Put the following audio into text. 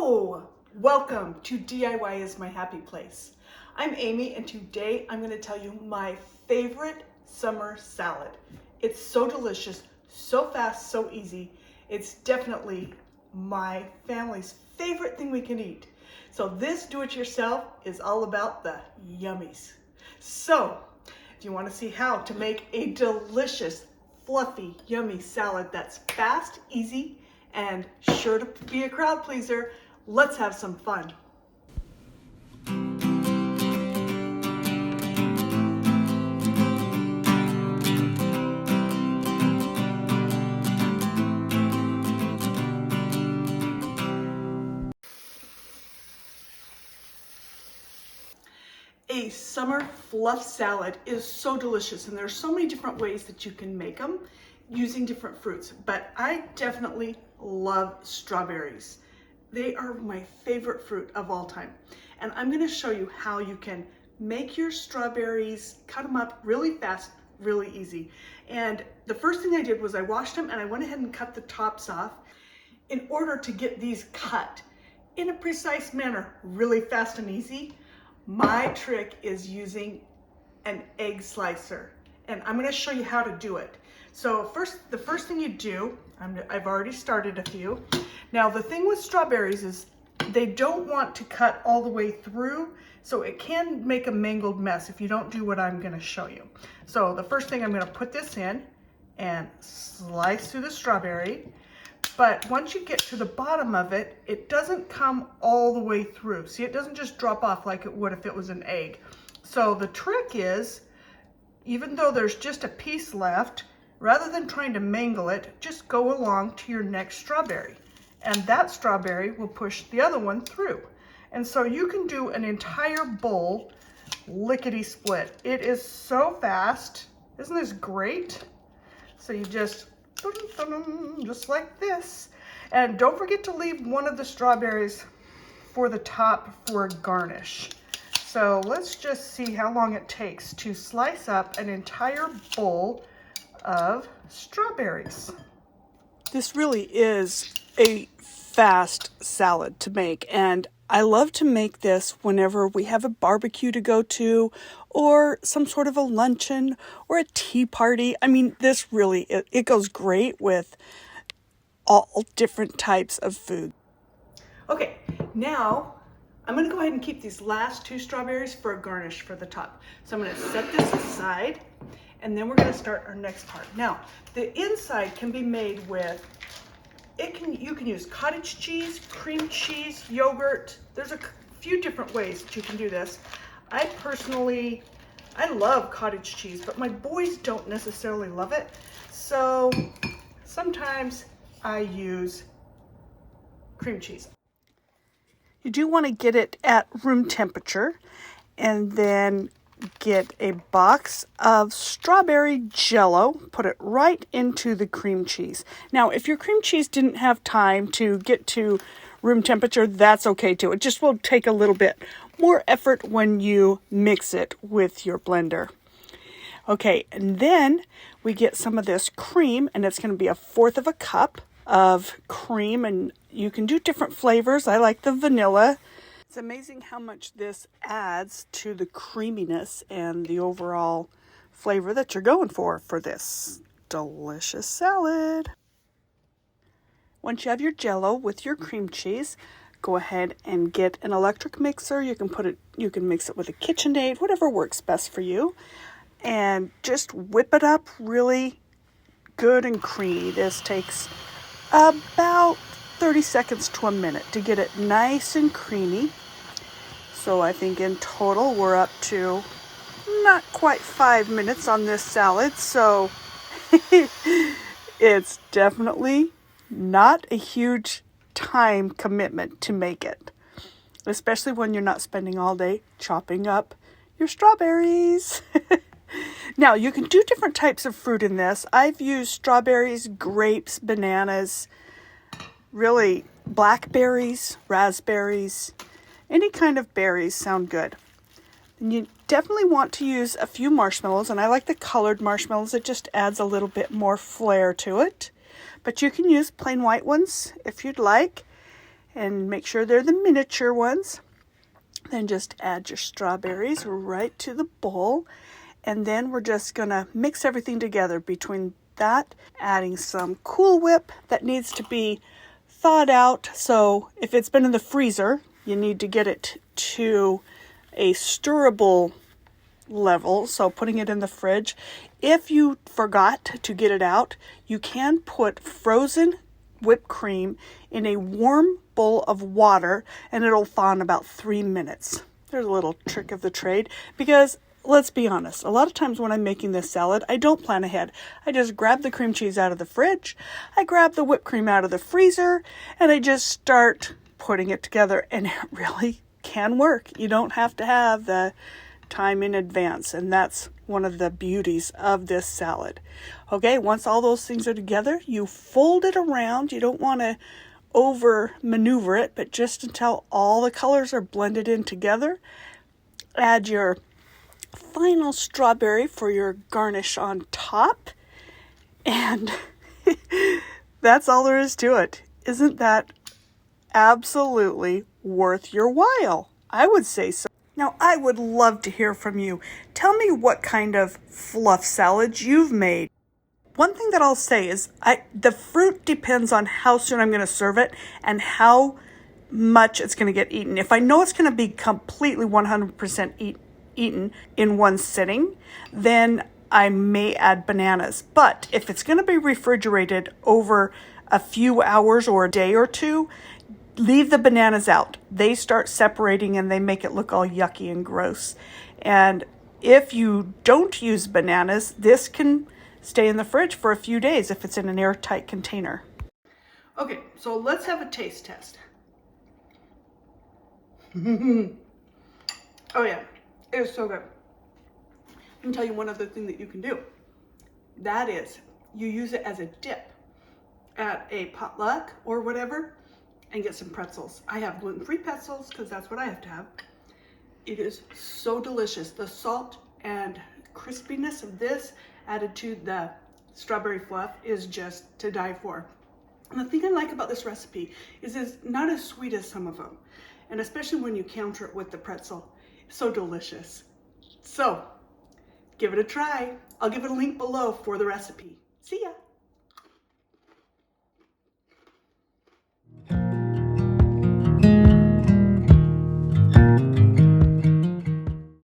Hello! Welcome to DIY is my happy place. I'm Amy and today I'm going to tell you my favorite summer salad. It's so delicious, so fast, so easy. It's definitely my family's favorite thing we can eat. So this do-it-yourself is all about the yummies. So if you want to see how to make a delicious, fluffy, yummy salad that's fast, easy, and sure to be a crowd pleaser, let's have some fun. A summer fluff salad is so delicious, and there's so many different ways that you can make them using different fruits, but I definitely love strawberries. They are my favorite fruit of all time, and I'm going to show you how you can make your strawberries, cut them up really fast, really easy. And the first thing I did was I washed them and I went ahead and cut the tops off in order to get these cut in a precise manner, really fast and easy. My trick is using an egg slicer, and I'm going to show you how to do it. So the first thing you do, I've already started a few. Now the thing with strawberries is they don't want to cut all the way through, so it can make a mangled mess if you don't do what I'm going to show you. So the first thing, I'm going to put this in and slice through the strawberry. But once you get to the bottom of it, it doesn't come all the way through. See, it doesn't just drop off like it would if it was an egg. So the trick is, even though there's just a piece left, rather than trying to mangle it, just go along to your next strawberry. And that strawberry will push the other one through. And so you can do an entire bowl lickety split. It is so fast. Isn't this great? So you just like this. And don't forget to leave one of the strawberries for the top for a garnish. So let's just see how long it takes to slice up an entire bowl of strawberries. This really is a fast salad to make, and I love to make this whenever we have a barbecue to go to, or some sort of a luncheon, or a tea party. I mean, this really, it goes great with all different types of food. Okay, now I'm going to go ahead and keep these last two strawberries for a garnish for the top. So I'm going to set this aside, and then we're going to start our next part. Now, the inside can be made with, you can use cottage cheese, cream cheese, yogurt. There's a few different ways that you can do this. I love cottage cheese, but my boys don't necessarily love it. So sometimes I use cream cheese. You do want to get it at room temperature, and then get a box of strawberry jello, put it right into the cream cheese. Now, if your cream cheese didn't have time to get to room temperature, that's okay too. It just will take a little bit more effort when you mix it with your blender. Okay, and then we get some of this cream, and it's going to be 1/4 cup of cream, and you can do different flavors. I like the vanilla. It's amazing how much this adds to the creaminess and the overall flavor that you're going for this delicious salad. Once you have your jello with your cream cheese, go ahead and get an electric mixer. You can mix it with a KitchenAid, whatever works best for you, and just whip it up really good and creamy. This takes about 30 seconds to a minute to get it nice and creamy. So I think in total we're up to not quite 5 minutes on this salad. So it's definitely not a huge time commitment to make it, especially when you're not spending all day chopping up your strawberries. Now, you can do different types of fruit in this. I've used strawberries, grapes, bananas, really blackberries, raspberries, any kind of berries sound good. And you definitely want to use a few marshmallows, and I like the colored marshmallows. It just adds a little bit more flair to it. But you can use plain white ones if you'd like. and make sure they're the miniature ones. Then just add your strawberries right to the bowl. And then we're just gonna mix everything together. Between that, adding some Cool Whip that needs to be thawed out. So if it's been in the freezer, you need to get it to a stirrable level. So putting it in the fridge. If you forgot to get it out, you can put frozen whipped cream in a warm bowl of water and it'll thaw in about 3 minutes. There's a little trick of the trade, because let's be honest, a lot of times when I'm making this salad, I don't plan ahead. I just grab the cream cheese out of the fridge, I grab the whipped cream out of the freezer, and I just start putting it together, and it really can work. You don't have to have the time in advance, and that's one of the beauties of this salad. Okay, once all those things are together, you fold it around. You don't want to over maneuver it, but just until all the colors are blended in together. Add your final strawberry for your garnish on top, and that's all there is to it. Isn't that absolutely worth your while? I would say so. Now, I would love to hear from you. Tell me what kind of fluff salads you've made. One thing that I'll say is the fruit depends on how soon I'm going to serve it and how much it's going to get eaten. If I know it's going to be completely 100% eaten in one sitting, then I may add bananas. But if it's going to be refrigerated over a few hours or a day or two, leave the bananas out. They start separating and they make it look all yucky and gross. And if you don't use bananas, this can stay in the fridge for a few days if it's in an airtight container. Okay, so let's have a taste test. Oh yeah, it is so good. I can tell you one other thing that you can do. That is, you use it as a dip at a potluck or whatever, and get some pretzels. I have gluten-free pretzels because that's what I have to have. It is so delicious. The salt and crispiness of this added to the strawberry fluff is just to die for. And the thing I like about this recipe is it's not as sweet as some of them. And especially when you counter it with the pretzel, it's so delicious. So give it a try. I'll give it a link below for the recipe. See ya.